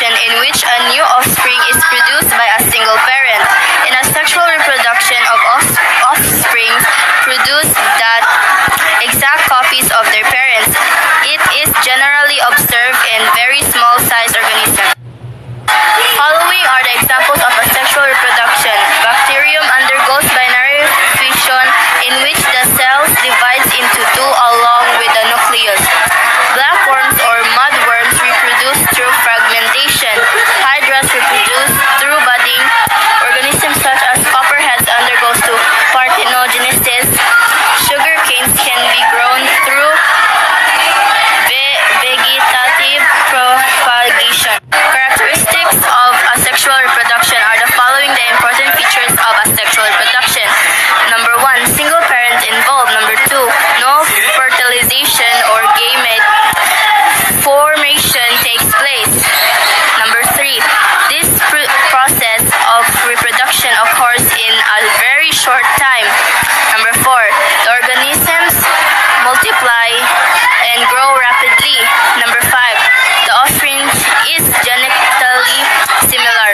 reproduction in which a new offspring is produced by a single parent. In asexual reproduction of offspring produce that exact copies of their parents. It is generally observed in very small-sized organisms. Following are the examples of asexual reproduction. Bacterium undergoes binary fission in which the cells divides into two along with the nucleus. Blackworms or mudworms reproduce through fragmentation. Hydras reproduce through budding. Organisms such as copperheads undergoes to parthenogenesis. Sugar canes can be grown through vegetative propagation. Characteristics of asexual reproduction are the following the important features of asexual reproduction. Number 1, single parent involved. Number 2, no fertilization or gamete formation takes place. Number 3, this process of reproduction occurs in a very short time. Number 4, the organisms multiply and grow rapidly. Number 5, the offspring is genetically similar.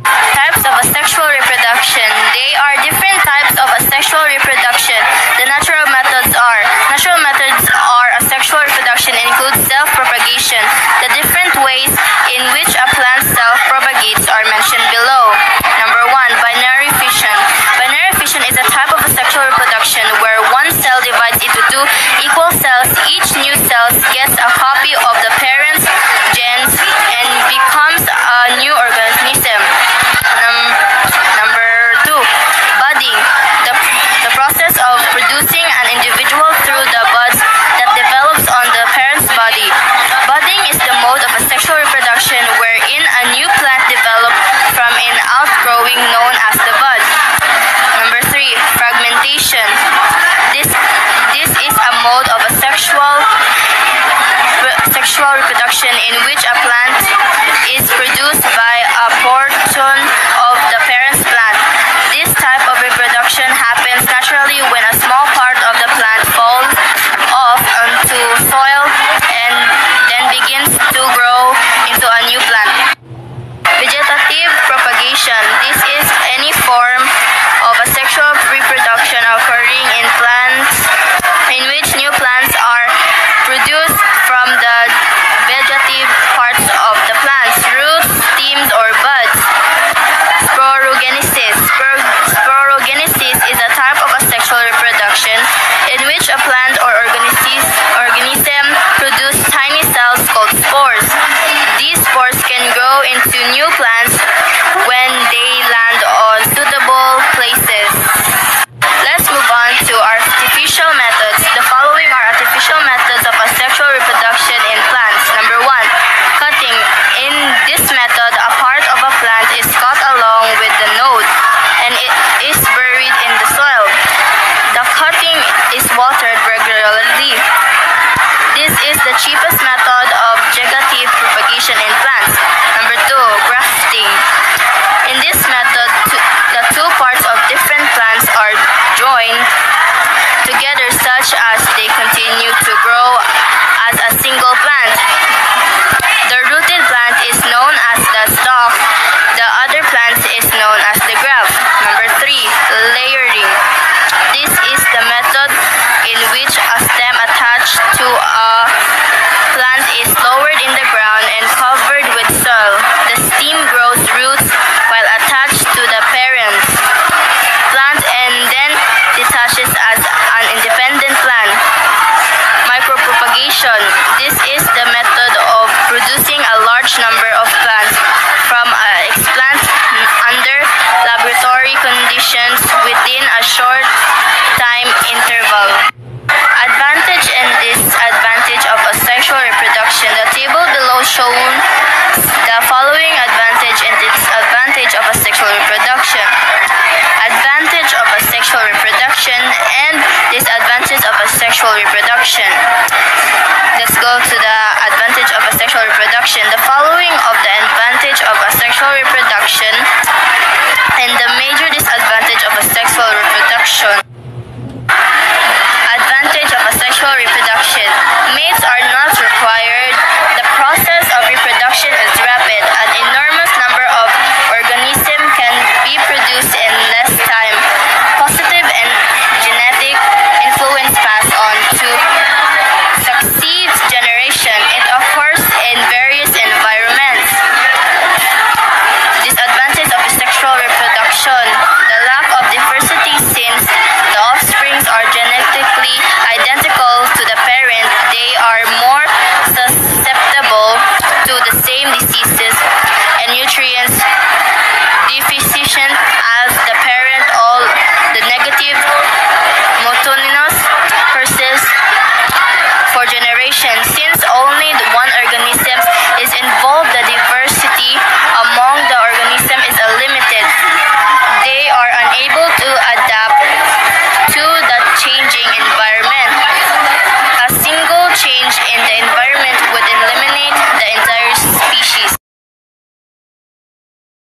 Types of asexual reproduction. They are different types of asexual reproduction. The natural methods are asexual reproduction includes self-propagation. The different ways in which a plant self-propagates are mentioned below. Number 1, binary fission. Binary fission is a type of asexual reproduction where one cell divides into two equal cells. Each new cell gets a copy of the parent's genes and becomes a new organism. Number 2, budding. The process of producing an individual through the buds that develops on the parent's body. Budding is the mode of asexual reproduction wherein a new plant develops from an outgrowing known as the bud. Number 3, fragmentation. This is a mode of sexual reproduction in which a plant is produced by a portion of the parent's plant. This type of reproduction happens naturally when a small part of the plant falls off onto soil and then begins to grow into a new plant. Vegetative propagation. This is any form of asexual reproduction occurring in plants in which new plants are produced from the vegetative parts of the plants, roots, stems, or buds. Sporogenesis. Sporogenesis is a type of asexual reproduction in which a plant or organism produces tiny cells called spores. These spores can grow into new plants